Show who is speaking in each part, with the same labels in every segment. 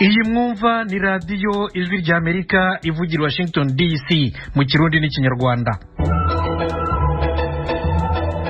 Speaker 1: Iyi mwumva ni radiyo ijwi ry'Amerika ivugira Washington DC mu Kirundi n'Ikinyarwanda.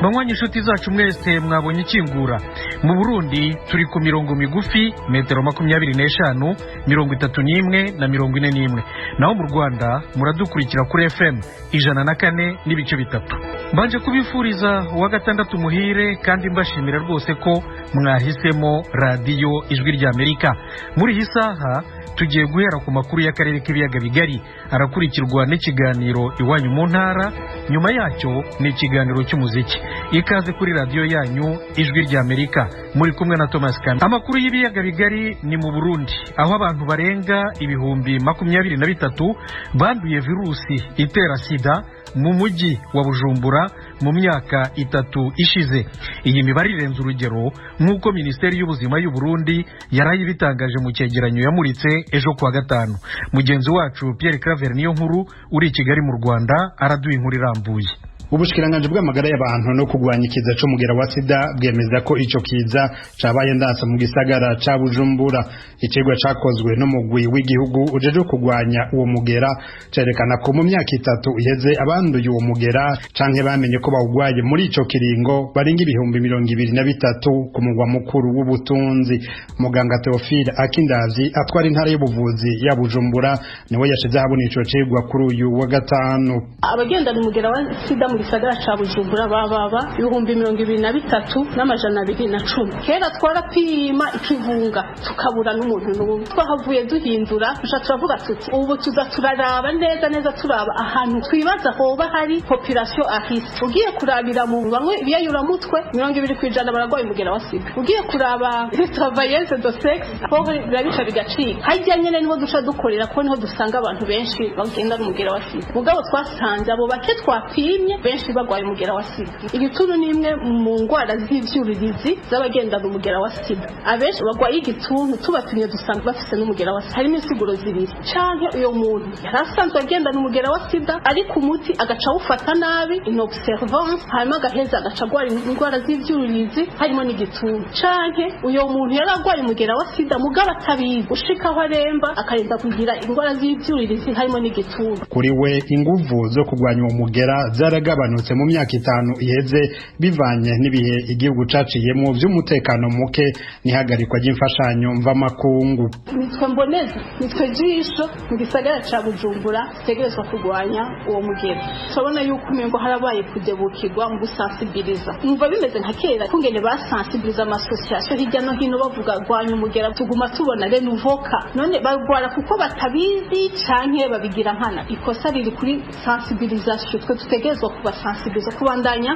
Speaker 1: Banywanyi inshuti zacu mwese mwabonye ikingura. Mu Burundi turi ku mirongo migufi metero 25, 31 na 41. Naho mu Rwanda muradukurikira kuri FM 104 n'ibice bitatu. Mbanje kubifuriza wa gatandatu muhire kandi mbashimira rwose ko mwahisemo radiyo ijwi ry'Amerika. Muri hisaha tugiye guhera ku makuru y'akarere k'ibiyaga bigari, arakurikirwa n'ikiganiro iwanyu mu ntara, nyuma yacyo ni ikiganiro cy'umuziki. Ikaze kuri radiyo yanyu ijwi ry'Amerika, muri kumwe na Thomas Kami. Amakuru y'ibiyaga bigari ni mu Burundi, aho abantu barenga ibihumbi 23 banduye virusi itera sida mu mujyi wa Bujumbura mu myaka 3 ishize. Iyi mibare irenze urugero nk'uko Minisiteri y'Ubuzima y'u Burundi yarayibitangaje mu cyegeranyo yamuritse ejo kuwa gatanu. Mugenzi wacu Pierre Claver niyo nkuru uri i Kigali mu Rwanda araduha inkuru irambuye.
Speaker 2: Ubushikiranganje bw'amagara y'abantu no kugwanya ikiza cyo mugera wa sida bwemeza ko ico kiza cabaye ndansa mu gisagara ca Bujumbura. Icegwa cakozwe no mugwi w'igihugu ujeje kugwanya uwo mugera cerekana ko mu myaka 3 iheze abanduye uwo mugera canke bamenye ko bawugwaye muri ico kiringo baringa ibihumbi 23 ku mugwa mukuru w'ubutunzi. Muganga Theophile Akindavyi atwara intara y'ubuvuzi ya Bujumbura niwe yashize habona ico cegwa kuri uyu wa gatanu.
Speaker 3: Abagenda n'umugera wa sida gisagara ca Bujumbura baba ibihumbi 23 n'amajana 210. Kera twarapima ikivunga tukabura n'umuntu n'ubu twahavuye duhindura turavuga tuti ubu tuza turaraba neza turaba ahantu twibaza hoba hari population ahise. Ugiye kurabira mu bamwe ibiyayura mutwe 20% baragwaye umugera wa sida. Ugiye kuraba travailleuse de sexe aho birabica bigacika. Hajya nyene niho duca dukorera ko niho dusanga abantu benshi bagenda n'umugera wa sida. Mugabo twasanze abo bake twapimye benshi bagwaye umugera wa sida. Igituntu ni imwe mu ngwara z'ivyuririzi z'abagendana umugera wa sida. Abenshi bagwaye igituntu tubatumye dusanga bafise n'umugera wa sida. Harimo insiguro zibiri: canke uyo muntu yarasanzwe agendana umugera wa sida ariko umuti agaca ufata nabi, inobservance, hanyuma agaheza agaca agwara ingwara z'ivyuririzi harimo n'igituntu. Canke uyo muntu yaragwaye umugera wa sida mugabo atabizi ushika aho aremba akarinda kugira ingwara z'ivyuririzi harimo n'igituntu.
Speaker 2: Kuri we inguvu zo kugwanya uwo mugera zaragabanutse mu myaka 5 iheze bivanye n'ibihe igihugu caciyemo by'umutekano muke nihagarikwa ry'imfashanyo mva makungu.
Speaker 3: Nitwe mboneza, nitwe jisho mu gisagara ca Bujumbura tegerezwa kugwanya uwo mugera. Turabona yuko umengo harabaye kudebukirwa mu gusensibiliza. Umva bimeze nka kera kungene basensibiliza amasosiyasiyo hirya no hino bavuga gwanya umugera, tuguma tubona renuvoka. None bagwara kuko batabizi canke babigira nkana. Ikosa riri kuri sensibilisation. Twe tutegerezwa kubasensibiliza kubandanya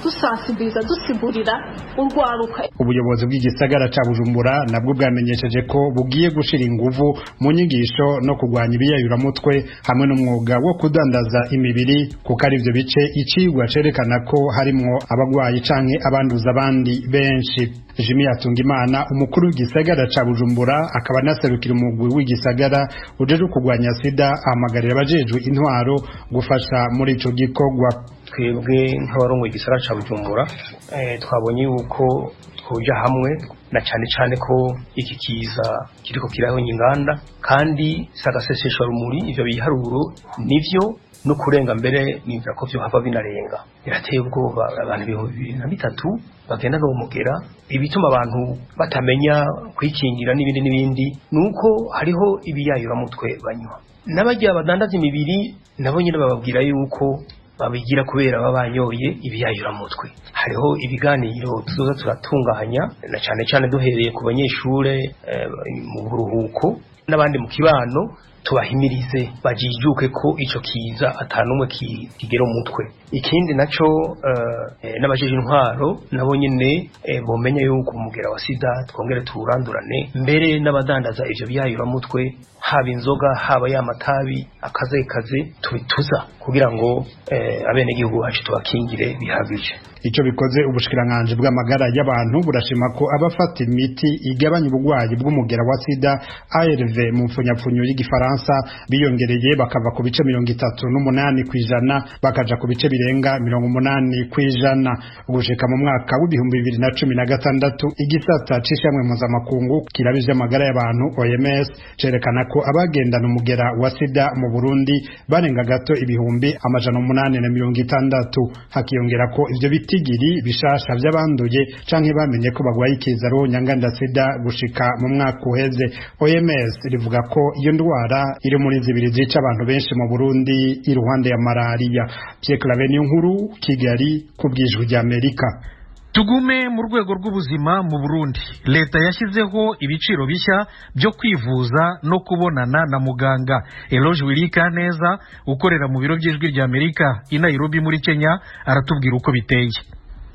Speaker 3: dusensibiliza dusigurira urwaruka.
Speaker 2: Ubuyobozi bw'igisagara ca Bujumbura nabwo bwamenyesheje ko bugiye gushira inguvu mu nyigisho no kugwanya ibiyayuramutwe hamwe n'umwuga wo kudandaza imibiri kuko ari byo bice icigwa cerekana ko harimwo abagwayi canke abanduza abandi benshi. Jimmy Atungimana umukuru w'igisagara ca Bujumbura akaba naserukira umugwi w'igisagara ujeje kugwanya sida ahamagarira abajejwe intwaro gufasha muri ico gikorwa.
Speaker 4: Twebwe nk'abarongoye igisagara ca Bujumbura twabonye yuko twoja hamwe na cyane ko iki kiza kiriko kirahonya inganda kandi sagasesesha rumuri ivyo biharuro nivyo no kurenga mbere nimvira ko byo hava binarenga. Birateye ubwoba abantu 23 bagenda no mugera. Ibituma abantu batamenya kwikingira n'ibindi nuko hariho ibiyayura mutwe banywa n'abajya badandaza imibiri nabo nyine bababwira yuko babigira kubera babanyoye ibiyayura mutwe. Hariho ibiganiro tuzoza turatunganya na cyane duhereye ku banyeshure mu buruhuko n'abandi mu kibano tubahimirize bajijuke ko ico kiza atanumwe kigera umutwe. Ikindi naco n'abajeje intwaro nabo nyene bomenya yuko umugera wa sida twongere turandurane mbere n'abadandaza ivyo biyayura mutwe haba inzoga haba y'amatabi akaze tubituza kugira ngo abene gihugu bacu tubakingire bihagije.
Speaker 2: Ico bikoze ubushikiranganje bw'amagara y'abantu burashima ko abafata imiti igabanya ubugwayi bw'umugera wa sida ARV mu mfunyapfunyo y'Igifaransa gifaransa biyongereye bakava ku bice 38% bakaja ku bice birenga 80%. Gushika mu mwaka w'ibihumbi 2016 igisata c'ishamwe mpuzamakungu kirabije amagara y'abantu OMS cerekana ko abagendana umugera wa sida mu Burundi barenga gato ibihumbi 860. Hakiyongera ko ivyo bitigiri bishasha vy'abanduye canke bamenye ko bagwaye ikizaro nyanganda sida gushika mu mwaka uheze. OMS rivuga ko iyo ndwara iri muri zibiri zica abantu benshi mu Burundi iruhande ya malaria. Pierre Claver Nkuru, Kigali, kubwijwe rya Amerika.
Speaker 1: Tugume mu rwego rw'ubuzima mu Burundi. Leta yashyizeho ibiciro bishya byo kwivuza no kubonana na muganga. Eloge Wilikaneza ukorera mu biro by'ijwi rya Amerika i Nairobi muri Kenya aratubwira uko biteye.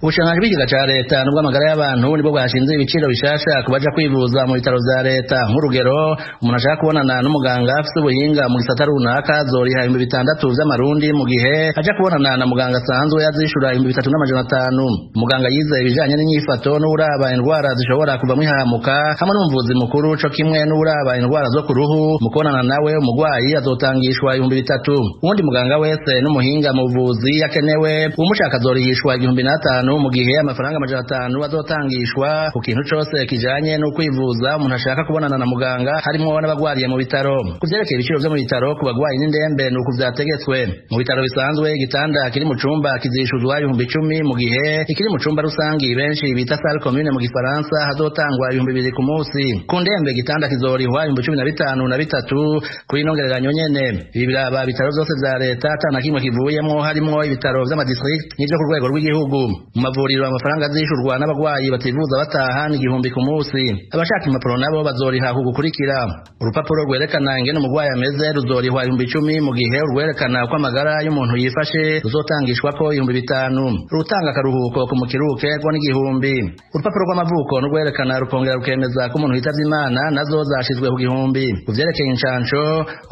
Speaker 5: Ubushangaje bw'ikiga ca leta nubwo amagara y'abantu nibwo bwashinze ibiciro bishasha kubaja kwivuza mu bitaro vya leta. Nk'urugero, umuntu ashaka kubonana n'umuganga afite ubuhinga mu gisata runaka zoriha 600 vy'amarundi mu gihe aja kubonana na muganga asanzwe yazishura 3500. Muganga yize ibijanye n'inyifato n'uraba indwara zishobora kuva mu ihamuka hamwe n'umuvuzi mukuru co kimwe n'uraba indwara zo ku ruhu. Mu kubonana nawe umugwayi azotangishwa 3000. Uwundi muganga wese n'umuhinga mu buvuzi yakenewe umushaka azorihishwa 1500 mu gihe amafaranga 500 azotangishwa ku kintu cyose kijanye no kwivuza umuntu ashaka kubonana na muganga harimo n'abagwariye mu bitaro. Kuvyerekeye ibiciro vyo mu bitaro ku bagwayi n'indembe nuko vyategetswe. Mu bitaro bisanzwe igitanda kiri mu cumba kizishuzwa 10,000 mu gihe ikiri mu cumba rusangi benshi bita salle commune mu gifaransa hazotangwa 2,000 ku munsi. Ku ndembe igitanda kizorihwa 15,000 na 3 kuri nongereranyo nyene. Ibi biraba bitaro vyose vya leta atana kimwe kivuyemo harimo ibitaro vy'amadistrict n'ivyo ku rwego rw'igihugu. Mavuriro amafaranga zishurwa n'abagwayi bativuza bataha ni 1,000 ku munsi. Abashaka impapuro nabo bazoriha kugukurikira. Urupapuro rwerekana ingene umugwayi ameze ruzorihwa 10,000 mu gihe urwerekana uko amagara y'umuntu yifashe ruzotangishwa ko 5,000. Rutanga akaruhuko ku mukiruke rwo ni 1,000. Urupapuro rw'amavuko n'urwerekana rukongera rukemeza ko umuntu yitavye Imana nazo zashizwe ku 1,000. Kuvyerekeye incanco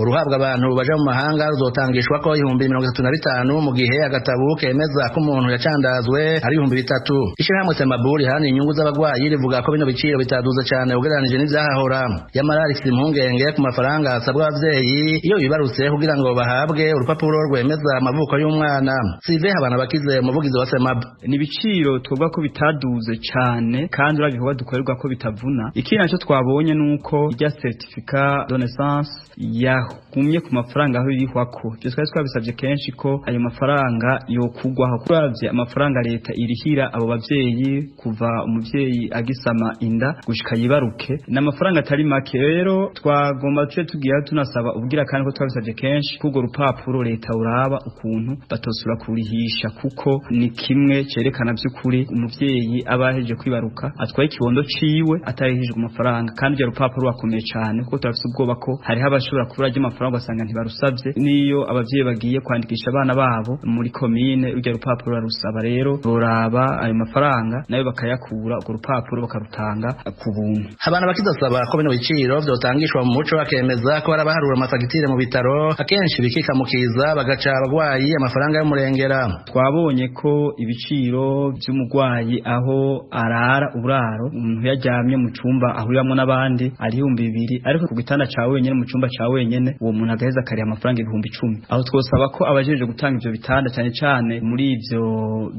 Speaker 5: uruhabwa abantu baje mu mahanga ruzotangishwa ko 35,000 mu gihe agatabo kemeza ko umuntu yacandazwe ari 3,000. Ishirahamwe Semaburi hani inyungu z'abagwayi rivuga ko bino biciro bitaduza cyane ugereranije n'ivyahahora. Yamara rifite impungenge ku mafaranga asabwa abavyeyi iyo bibarutse kugira ngo bahabwe urupapuro rwemeza amavuko y'umwana. Sive abana bakize umuvugizi wa Semab.
Speaker 6: Ni biciro twobwa ko bitaduze cyane kandi urabivuga dukorerwa ko bitavuna. Ikindi cyo twabonye nuko irya certificat de naissance yagumye ku mafaranga aho irihwako. Byo twari twabisabye kenshi ko ayo mafaranga yokugwaho kuravye amafaranga leta irihira abo bavyeyi kuva umuvyeyi agisama inda gushika yibaruke n'amafaranga atari make. Rero twagomba tugiye tunasaba ubwira kandi ko twabisabye kenshi kugo rupapuro leta uraba ukuntu batosura kurihisha kuko ni kimwe cerekana by'ukuri umuvyeyi abaheje kwibaruka atwaye ikibondo ciwe atarihije ku mafaranga kandi bya rupapuro bakomeye cyane kuko turafite ubwoba ko hari habashobora kubura amafaranga basanga ntibarusabye niyo abavyeyi bagiye kwandikisha abana babo muri commune urya rupapuro barusaba. Rero boraba ayo mafaranga nayo bakayakura urwo rupapuro bakarutanga ku buntu.
Speaker 5: Abana bakidasaba ko bino biciro vyotangishwa mu muco bakemeza ko barabaharura amafagitire mu bitaro akenshi bikikamukiza bagaca abagwayi amafaranga y'umurengera.
Speaker 6: Twabonye ko ibiciro by'umugwayi aho arara uburaro umuntu yaryamye mu cumba ahuriramwo n'abandi ari 2,000 ariko ku gitanda cawe wenyene mu cumba cawe wenyene uwo muntu agaheza kari amafaranga 10,000. Aho twosaba ko abajeje gutanga ivyo bitanda cyane cyane muri ivyo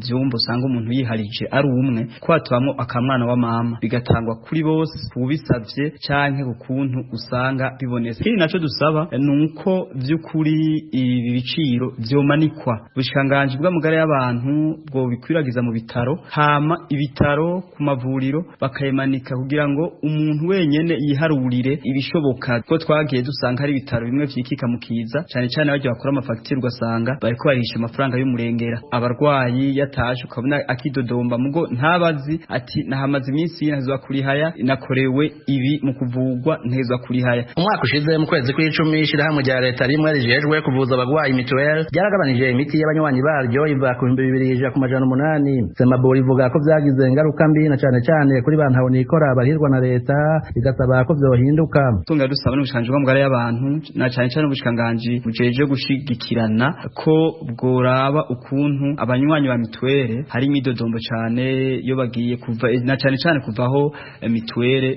Speaker 6: byumba usanga umuntu yiharije ari umwe ko hatubamwo akamwana wa mama bigatangwa kuri bose ubisavye canke ukuntu usanga bibonetse. Kindi naco dusaba nuko vy'ukuri ibi biciro vyomanikwa bushikanganje bw'amagara y'abantu bwo bikwiragiza mu bitaro hama ibitaro ku mavuriro bakayemanika kugira ngo umuntu wenyene yiharurire ibishoboka ko twagiye dusanga hari ibitaro bimwe vyikika mukiza cyane cyane baje bakora amafagitire ugasanga bariko barisha amafaranga y'umurengera abarwayi yatashe ukabona akidodomba mugo ntabazi ati nahamaze iminsi ntazwa kuri haya nakorewe ibi mu kuvugwa ntezwa kuri haya.
Speaker 5: Umwaka ushize mu kwezi kw'icumi ishirahamwe rya leta rimwe rijejwe kuvuza abagwayi mituweli byaragabanije imiti y'abanywanyi baryo iva ku 2,000 ku 800. Semaburi ivuga ko vyagize ingaruka mbi na cyane cyane kuri bantu nikora barihirwa na leta bigasaba ko vyohinduka.
Speaker 6: Tunga dusaba n'ubushikanganje bw'amagara y'abantu na cyane cyane ubushikanganje bujeje gushigikirana ko bworaba ukuntu abanywanyi ba mituweli hari imidodombo cyane iyo bagiye kuva na cyane kuvaho mituwere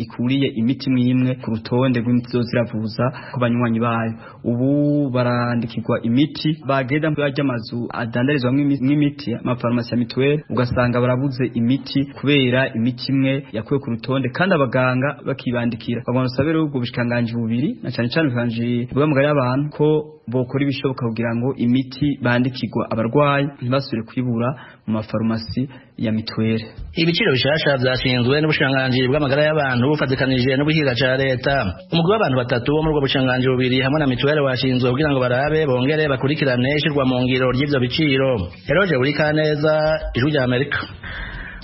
Speaker 6: ikuriye imiti mwimwe ku rutonde rw'imiti ziravuza ku banywanyi bayo. Ubu barandikirwa imiti bagenda bajya amazu adandarizwa nk'imiti amafarumasi ya mituwere, ugasanga barabuze imiti kubera imiti imwe yakuwe ku rutonde, kandi abaganga bakibandikira. Bagomba gusabira ubwo bushikanganje bubiri na cyane bikanje bw'amagara y'abantu ko bokora ibishoboka kugira ngo imiti bandikirwa abarwayi ntibasubire kwibura mu mafarumasi ya mituwere.
Speaker 5: Ibiciro bishasha byashinzwe n'ubushikanganje bw'amagara y'abantu bufatikanije n'ubuhiga ca leta. Umugwi w'abantu batatu bo muri ubwo bushikanganje bubiri hamwe na mituwere washinzwe kugira ngo barabe bongere bakurikirane ishirwa mu ngiro ry'ivyo biciro. Eroje uri Kaneza, Ijwi rya Amerika.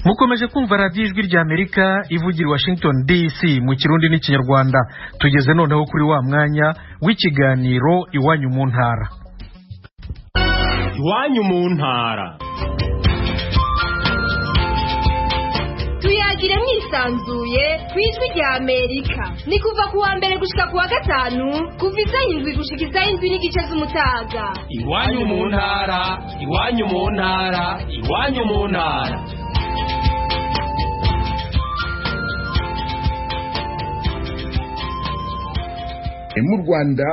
Speaker 1: Mukomeje kumva radiyo Ijwi rya Amerika ivugira Washington DC mu Kirundi n'Ikinyarwanda. Tugeze noneho kuri wa mwanya w'ikiganiro Iwanyu mu ntara.
Speaker 7: Iwanyu mu ntara.
Speaker 8: Tuyagire mwisanzuye ku Ijwi rya Amerika. Ni kuva ku wa mbere gushika ku wa gatanu kuva isaha 7 gushika isaha 7 n'igice z'umutaga.
Speaker 7: Iwanyu mu ntara, Iwanyu mu ntara, Iwanyu mu ntara.
Speaker 9: Mu Rwanda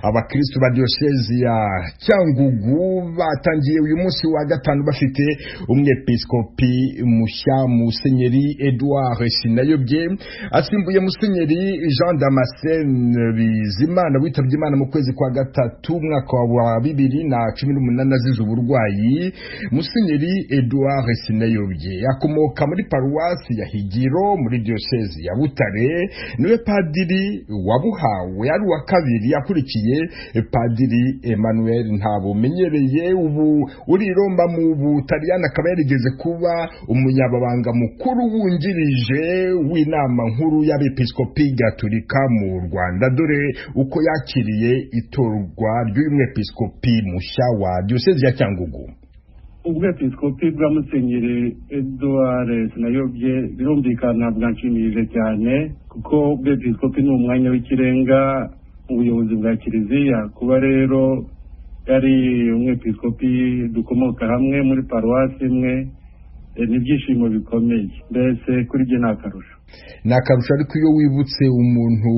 Speaker 9: abakristo ba diocese ya Cyangugu batangiye uyu munsi wa gatanu bafite umwepiskopi mushya, Musenyeri Edouard Sinayobye asimbuye Musenyeri Jean Damascene Bizimana witabye Imana mu kwezi kwa gatatu mwaka wa 2018 azize uburwayi. Musenyeri Edouard Sinayobye akomoka muri paruwasi ya Higiro muri diocese ya Butare, niwe padiri wabuhawe wa kabiri akurikiye Padiri Emmanuel Ntabumenyereye. Ubu uri Roma mu Butaliyani, akaba yarigeze kuba umunyababanga mukuru wungirije w'inama nkuru y'abepiskopi Gatolika mu Rwanda. Dore uko yakiriye itorwa ry'umwepiskopi mushya wa diocese ya Cyangugu.
Speaker 10: Ubwepiskopi bwa Musenyeri Edouard Sinayobye birumvikana bwanshimije cyane, kuko ubwepiskopi ni umwanya w'ikirenga ubuyobozi bwa Kiliziya. Kuba rero yari umwepiskopi dukomoka hamwe muri paruwasi imwe ni ibyishimo bikomeye, mbese kuri jye nakarusha.
Speaker 9: Nakarusha ariko iyo wibutse umuntu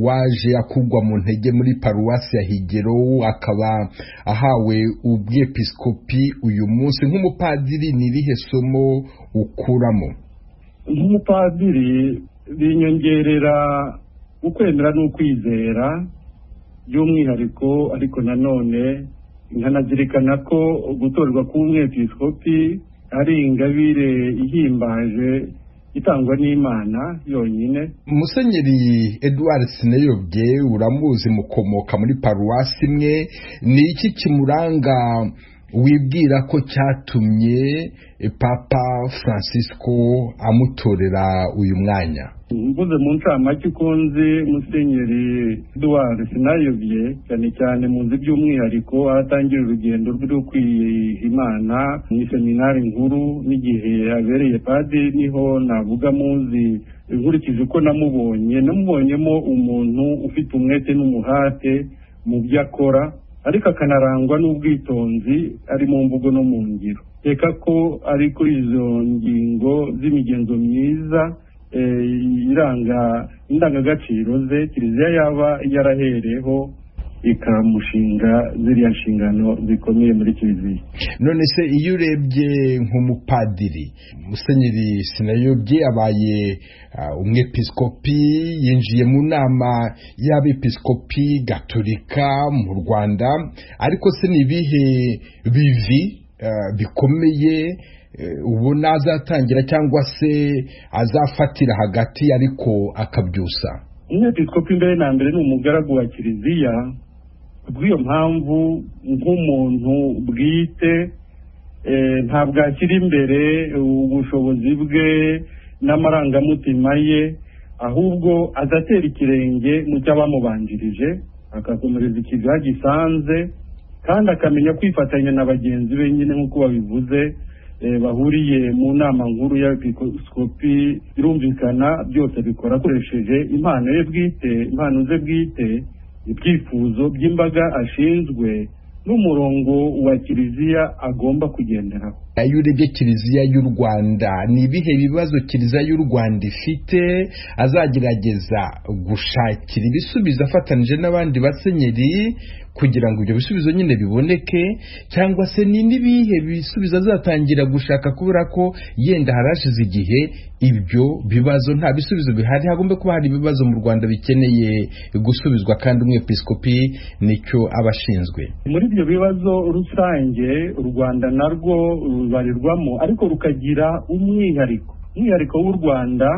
Speaker 9: waje akugwa mu ntege muri paruwasi ya Higero akaba ahawe ubwepiskopi uyu munsi, nk'umupadiri nirihe somo ukuramo?
Speaker 10: Nk'umupadiri binyongerera ukwemera n'ukwizera by'umwihariko, ariko nanone nkanazirikana ko gutorwa k'umwepiskopi ari ingabire ihimbaje itangwa n'Imana yonyine.
Speaker 9: Musenyeri Edouard Sinayobye uramuzi, mukomoka muri paruwasi imwe, ni iki kimuranga wibwira ko cyatumye Papa Francisco amutorera uyu mwanya?
Speaker 10: Mvuze mu ncamake uko nzi Musenyeri Edouard Sinayobye, cyane muzi by'umwihariko atangira urugendo rwo kwiha Imana mu seminari nkuru, n'igihe abereye padiri niho navuga muzi. Nkurikije uko namubonyemo umuntu ufite umwete n'umuhate mu byo akora, ariko akanarangwa n'ubwitonzi ari mu mvugo no mu ngiro. Reka ko ari kuri izo ngingo z'imigenzo myiza iranga indangagaciro ze Kiliziya yaba yarahereho ikamushinga ziriya nshingano zikomeye muri Kiliziya.
Speaker 9: None se iyo urebye nk'umupadiri, Musenyeri Sinayobye abaye umwepiskopi, yinjiye mu nama y'abepiskopi Gatolika mu Rwanda, ariko se ni bihe bivi bikomeye ubona azatangira cyangwa se azafatira hagati ariko akabyusa?
Speaker 10: Umwepiskopi mbere na mbere ni umugaragu wa Kiliziya, kubw'iyo mpamvu nk'umuntu bwite ntabwo akiri imbere ubushobozi bwe n'amarangamutima ye, ahubwo azatera ikirenge mu cy'abamubanjirije, akakomereza ikigo gisanze, kandi akamenya kwifatanya na bagenzi be nyine nk'uko babivuze bahuriye mu nama nkuru y'abepiskopi. Birumvikana byose bikora akoresheje impano ze bwite, ibyifuzo by'imbaga ashinzwe n'umurongo wa Kiliziya agomba kugenderaho.
Speaker 9: iyo urebye kiliziya y'u Rwanda ni ibihe bibazo kiliziya y'u Rwanda ifite azagerageza gushakira ibisubizo afatanije n'abandi basenyeri kugira ngo ibyo bisubizo nyine biboneke, cyangwa se ni nibihe bisubizo azatangira gushaka kubera ko yenda harashize igihe ibyo bibazo nta bisubizo bihari, hagomba kuba hari ibibazo mu Rwanda bikeneye gusubizwa kandi umwepiskopi nicyo abashinzwe.
Speaker 10: Muri ibyo bibazo rusange u Rwanda narwo rubarirwamo, ariko rukagira umwihariko w'u Rwanda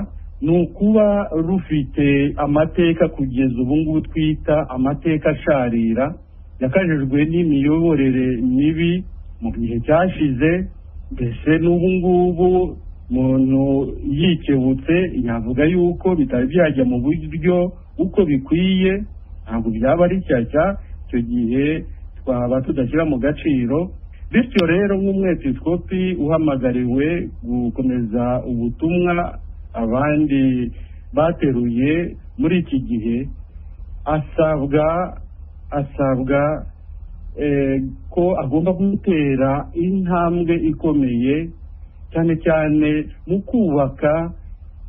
Speaker 10: ni ukuba rufite amateka kugeza ubu ngubu twita amateka asharira yakajijwe n'imiyoborere mibi mu gihe cyashize. Mbese n'ubu ngubu umuntu yikebutse yavuga yuko bitari byajya mu buryo uko bikwiye, ntabwo byaba ari cyacya, icyo gihe twaba tudashyira mu gaciro. Bityo rero nk'umwepiskopi uhamagariwe gukomeza ubutumwa abandi bateruye muri iki gihe, asabwa ko agomba gutera intambwe ikomeye cyane cyane mu kubaka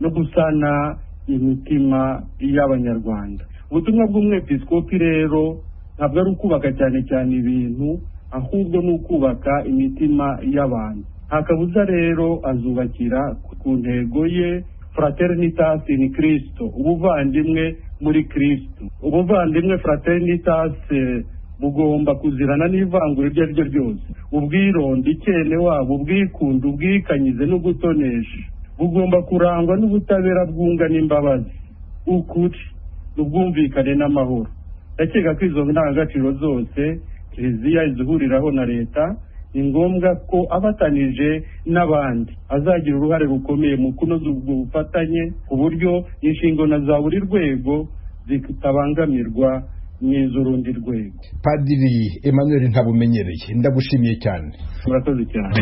Speaker 10: no gusana imitima y'Abanyarwanda. Ubutumwa bw'umwepiskopi rero ntabwo ari ukubaka cyane cyane ibintu, ahubwo ni ukubaka imitima y'abantu. Hakabuza rero azubakira ku ntego ye Fraternitas in Cristo, ubuvandimwe muri Kristo. Ubuvandimwe Fraternitas bugomba kuzirana n'ivangura iryo ari ryo ryose, ubwironde, ikene wabo, ubwikunde, ubwikanyize no gutonesha. Bugomba kurangwa n'ubutabera bwungana imbabazi, ukuri, n'ubwumvikane n'amahoro. Ndakeka ko izo ndangagaciro zose Kiliziya izihuriraho na leta, ni ngombwa ko abatanije n'abandi azagira uruhare rukomeye mu kunoza ubwo bufatanye ku buryo inshingano za buri rwego zitabangamirwa n'iz'urundi rwego.
Speaker 9: Padiri Emmanuel Ntabumenyereye, ndagushimiye cyane.
Speaker 10: Murakoze cyane.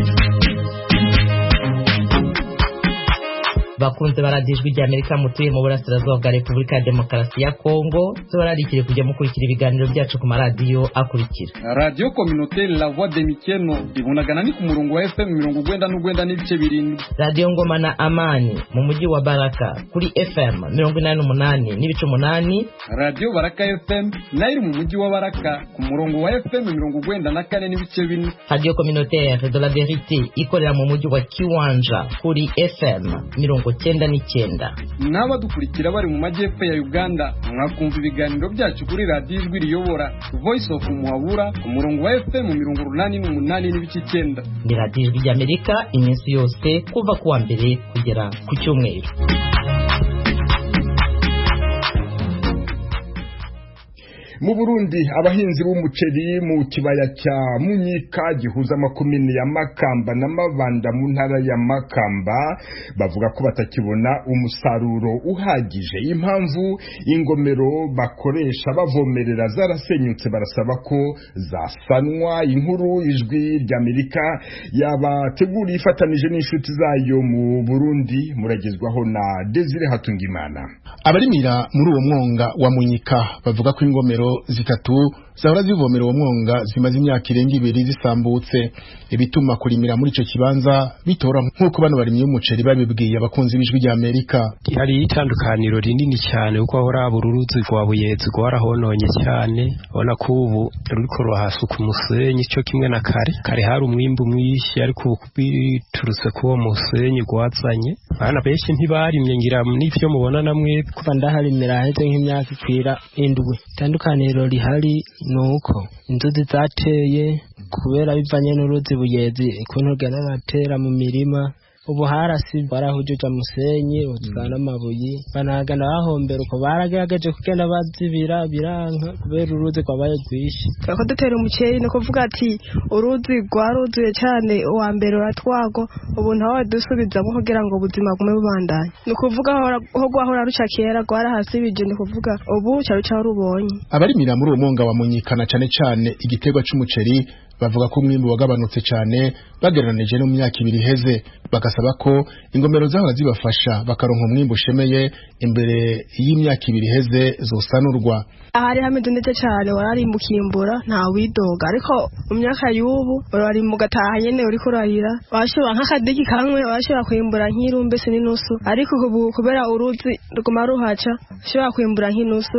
Speaker 11: bakunze baradijwe rya Amerika mutuye mu burasirazuba bwa Repubulika ya Demokarasi ya Kongo, tubararikire kujya mukurikira ibiganiro byacu ku maradiyo akurikira:
Speaker 12: Radio Communautaire La Voix de Mikeno ibunagana ni ku murongo wa FM 99 n'ibice birindwi.
Speaker 11: Radio Ngoma na Amani mu mujyi wa Baraka kuri FM 88 n'ibice 8.
Speaker 12: Radio Baraka FM nayo mu mujyi wa Baraka ku murongo wa FM 94 n'ibice 4.
Speaker 11: Radio Communautaire de la Vérité ikorera mu mujyi wa Kiwanja kuri FM 99.
Speaker 12: N'abadukurikira bari mu majyepfo ya Uganda mwakumva ibiganiro byacu kuri Radio Ijwi Riyobora Voice of Muhabura ku murongo wa FM 88 n'ibice 9.
Speaker 11: Ni Radio Ijwi ry'Amerika iminsi yose kuva kuwa mbere kugera ku cyumweru.
Speaker 9: Mu Burundi abahinzi b'umuceri mu kibaya cya Munyika gihuza makomine ya Makamba na Mabanda mu ntara ya Makamba bavuga ko batakibona umusaruro uhagije. Impamvu ingomero bakoresha bavomerera zarasenyutse, barasaba ko zasanwa. Inkuru Ijwi ry'Amerika yabateguriye ifatanije n'inshuti zayo mu Burundi, muragezwaho na Desire Hatungimana.
Speaker 13: Abarimira muri uwo mwonga wa Munyika bavuga ko ingomero zitatu zahora zivomera uwo mwonga zimaze imyaka irenga 2 zisambutse, ibituma kurimira muri ico kibanza bitora nk'uko bano barimye umuceri babibwiye abakunzi b'Ijwi ry'Amerika.
Speaker 14: Hari itandukaniro rinini cyane uko ahora uruzi rwa Buyezi rwarahononye cyane, ubona ko ubu ruriko ruhasuka umusenyi cyo kimwe na kare hari umwimbu mwinshi, ariko biturutse ku uwo musenyi gwazanye abana benshi ntibarimye ngira n'ivyo mubona namwe
Speaker 15: kuva ndaharimira heze nk'imyaka ikwira 7. Itandukaniro rihari nuko inzuzi zateye kubera bivanye n'uruzi Buyezi kuntu ganaratera mu mirima. Ubu harasi barahujuje musenyi utwana amabuye banagana bahombera uko baragerageje kugenda bazibira biranka kubera uruzi kwabaye rwishi.
Speaker 16: Kako dutera umuceri no kuvuga ati uruzi rwaruzuye cyane uwa mbere ratwago, ubu ntawe dusubizamo kugira ngo ubuzima gume bubandanye. No kuvuga ho gwahora ruca kera gwarahasibije, no kuvuga ubu cyari cyarubonye.
Speaker 13: Abarimira muri uwo mwonga wa Munyikana cyane igiterwa cy'umuceri bavuga ko umwimbu wagabanutse cyane bagereranije no mu myaka ibiri iheze, bagasaba ko ingomero zahora zibafasha bakaronka umwimbu ushemeye imbere y'imyaka ibiri iheze zosanurwa.
Speaker 16: Ahari hameze neza cyane, wararimbukimbura nta widoga, ariko mu myaka y'ubu wararimbuka gataha nyene uriko urahira, washobora nk'akadigi kamwe washobora kwimbura nk'irumbe se n'inusu, ariko ubu kubera uruzi ruguma ruhaca ushobora kwimbura nk'inusu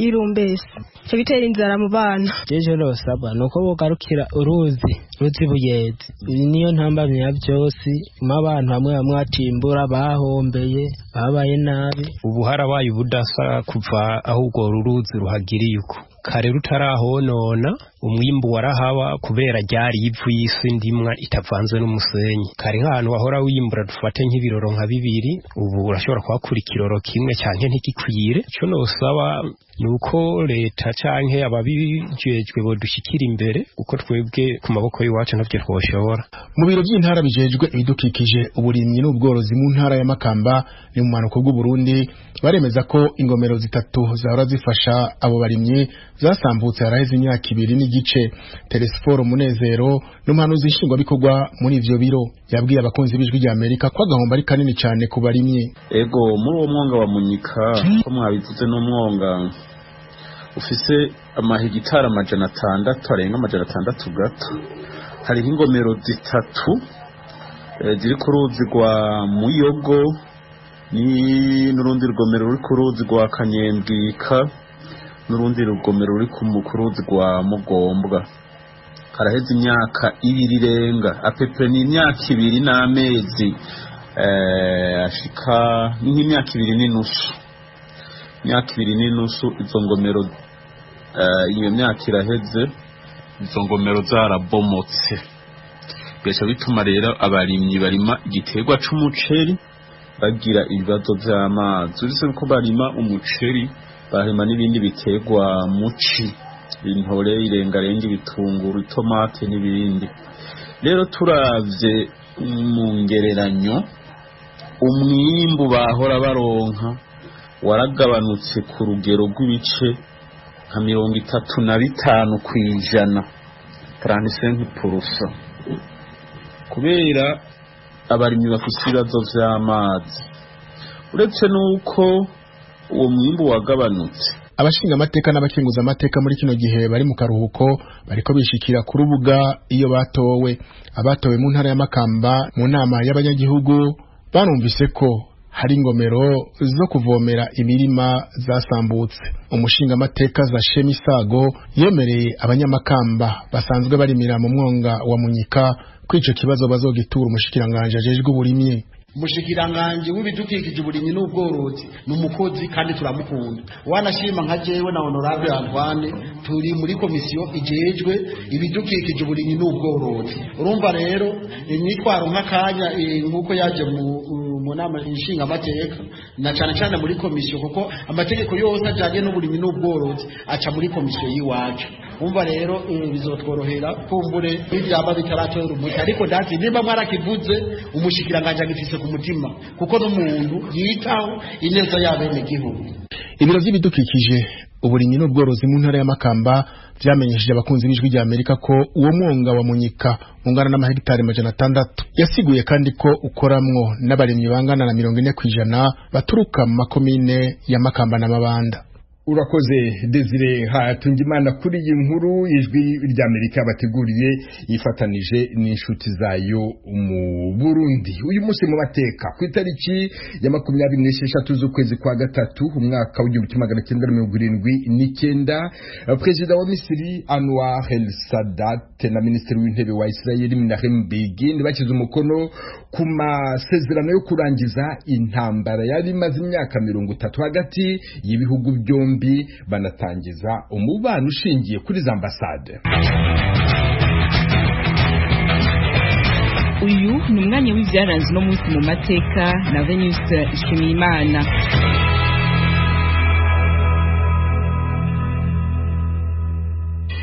Speaker 16: y'irumbese, cyo bitera inzara mu bana.
Speaker 15: Jeje rosabwa nuko bogarukira uruzi Buyezi, niyo ntambamye ya byose, abantu bamwe bamwe atimbura bahombeye babaye nabi.
Speaker 14: Ubu harabaye ubudasa kuva aho urwo ruzi ruhagiriye uko kare rutarahonona, umwimbu warahaba kubera ryari ivu y'isi ndimwa itavanze n'umusenyi. Kare nk'ahantu wahora wimbura dufate nk'ibiroro nka 2, ubu urashobora kuhakura ikiroro kimwe canke ntigikwire. Cyo nosaba nuko leta canke ababijejwe bodushikira imbere, uko twebwe ku maboko y'iwacu ntavyo twoshobora.
Speaker 13: Mu biro by'intara bijejwe ibidukikije, uburimyi n'ubworozi mu ntara ya Makamba ni mu manuko bw'u Burundi, baremeza ko ingomero 3 zahora zifasha abo barimyi zasambutse haraheze imyaka 2 n'igice. Telesforo Munezero n'umuhanuzi nshingwa bikorwa muri ivyo biro yabwiye abakunzi b'ijwi rya Amerika ko agahomba ari kanini cyane ku barimyi.
Speaker 17: Ego muri uwo mwonga wa Munyika ko mwabivuze n'umwonga ufise amahegitari 600 arenga 600 gato. Hariho ingomero 3 ziri ku ruzi rwa Muyogo ni n'urundi rugomero ruri ku ruzi rwa Kanyembwika n'urundi rugomero ruri ku ruzi rwa Mugombwa. Haraheze imyaka 2 irenga, apepe ni imyaka 2 n'amezi ashika nk'imyaka 2 n'inusu. Imyaka 2 n'inusu izo ngomero iyo myaka iraheze, izo ngomero zarabomotse. Bica bituma rero abarimyi barima igiterwa c'umuceri bagira ibibazo vy'amazi. Uretse ko barima umuceri, barima n'ibindi biterwa muci, intore, irengarenga, ibitunguru, itomate n'ibindi. Rero turavye mu ngereranyo, umwimbu bahora baronka waragabanutse ku rugero rw'ibice nka 35% kwijana, 35%, kubera abarimyi bafise ibibazo vy'amazi. Uretse nuko uwo mwimbu wagabanutse,
Speaker 13: abashinga amateka n'abakinguza amateka muri kino gihe bari mu karuhuko bariko bishikira ku rubuga iyo batowe. Abatowe mu ntara ya Makamba mu nama y'abanyagihugu barumvise ko hari ingomero zo kuvomera imirima zasambutse. Umushinga amateka za Shemisago yemereye abanyamakamba basanzwe barimira mu mwonga wa Munyika ko ico kibazo bazogitura umushikiranganje ajejwe uburimyi.
Speaker 18: Umushikiranganje w'ibidukikije uburimyi n'ubworozi n'umukozi kandi turamukunda. Wanashima nka jewe na Honorable Antoine turi muri komisiyo ijejwe ibidukikije uburimyi n'ubworozi. Urumva rero nitwaro nk'akanya nkuko yaje mu nama inshinga amateka na cyane muri komisiyo, kuko amategeko yose ajanye n'uburimyi n'ubworozi aca muri komisiyo yiwacu. Umva rero bizotworohera kumbure ibyaba bitaratora umuti, ariko ndazi nimba mwarakivuze umushikiranganje agifise ku mutima, kuko n'umuntu yitaho ineza y'abene gihugu.
Speaker 13: Ibiro by'ibidukikije uburimyi n'ubworozi mu ntara ya Makamba vyamenyesheje abakunzi b'ijwi rya Amerika ko uwo mwonga wa Munyika ungana n'amahegitari 600. Yasiguye kandi ko ukoramwo n'abarimyi bangana na 40% baturuka mu makomine ya Makamba na Mabanda.
Speaker 9: Urakoze Desire Hatungimana kuri iyi nkuru. Ijwi rya Amerika bateguriye yifatanije n'inshuti zayo mu Burundi. Uyu munsi mu mateka ku itariki ya 26 z'ukwezi kwa gatatu umwaka w'1979, Perezida wa Misiri Anwar el-Sadat na Minisitiri w'Intebe wa Israel Menachem Begin bakize umukono ku masezerano yo kurangiza intambara yari imaze imyaka 30 hagati y'ibihugu byombi, banatangiza umubano ushingiye kuri za ambasade.
Speaker 19: Uyu ni umwanya w'ivyaranze no munsi mu mateka na Venuste Nshimiyimana.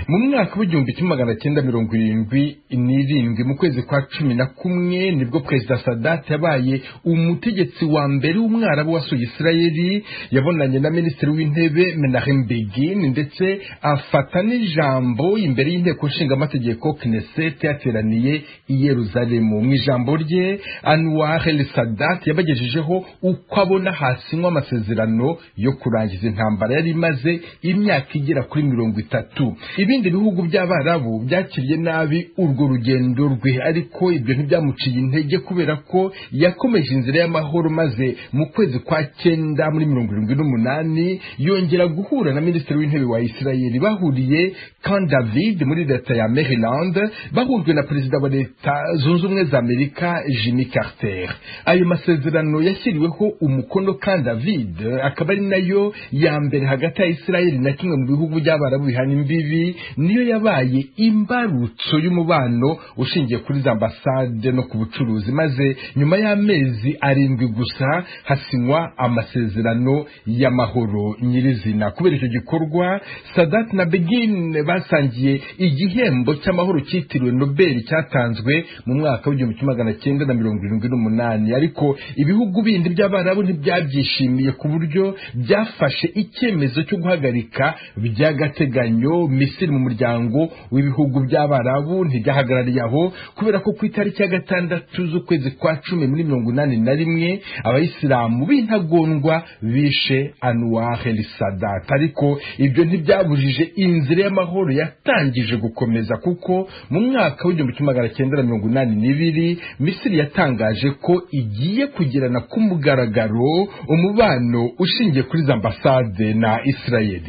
Speaker 9: mu mwaka w'igihumbi kimwe magana cyenda 77 mu kwezi kwa 11 nibwo Perezida Sadat yabaye umutegetsi wa mbere w'umwarabu wasuye Isirayeli, yabonanye na Minisitiri w'Intebe Menachem Begin ndetse afata n'ijambo imbere y'inteko nshinga amategeko Knesset yateraniye i Yerusalemu. Mu ijambo rye Anwar el-Sadat yabagejejeho uko abona hasinywa amasezerano yo kurangiza intambara yari imaze imyaka igera kuri 30. Ibindi bihugu by'Abarabu byakiriye nabi urwo rugendo rwe, ariko ibyo ntibyamuciye intege kubera ko yakomeje inzira y'amahoro, maze mu kwezi kwa 9 muri 78 yongera guhura na Minisitiri w'Intebe wa Isirayeli. Bahuriye Camp David muri leta ya Maryland, bahujwe na Perezida wa Leta Zunze Ubumwe za Amerika Jimmy Carter. Ayo masezerano yashyiriweho umukono Camp David akaba ari nayo ya mbere hagati ya Isirayeli na kimwe mu bihugu by'Abarabu bihana imbibi, niyo yabaye imbarutso y'umubano ushingiye kuri za ambasade no ku bucuruzi, maze nyuma y'amezi 7 gusa hasinywa amasezerano y'amahoro nyirizina. Kubera icyo gikorwa Sadat na Begin basangiye igihembo cy'amahoro cyitiriwe Nobel cyatanzwe mu mwaka w'1978, ariko ibihugu bindi by'Abarabu ntibyabyishimiye ku buryo byafashe icyemezo cyo guhagarika by'agateganyo Misiri mu muryango w'ibihugu by'Abarabu. Ntibyahagarariye aho, kubera ko ku itariki ya 6 z'ukwezi kwa 10 muri 81 abayisilamu b'intagondwa bishe Anwar el-Sadat, ariko ibyo ntibyabujije inzira y'amahoro yatangije gukomeza, kuko mu mwaka w'1982 Misiri yatangaje ko igiye kugirana ku mugaragaro umubano ushingiye kuri za ambasade na Isirayeli.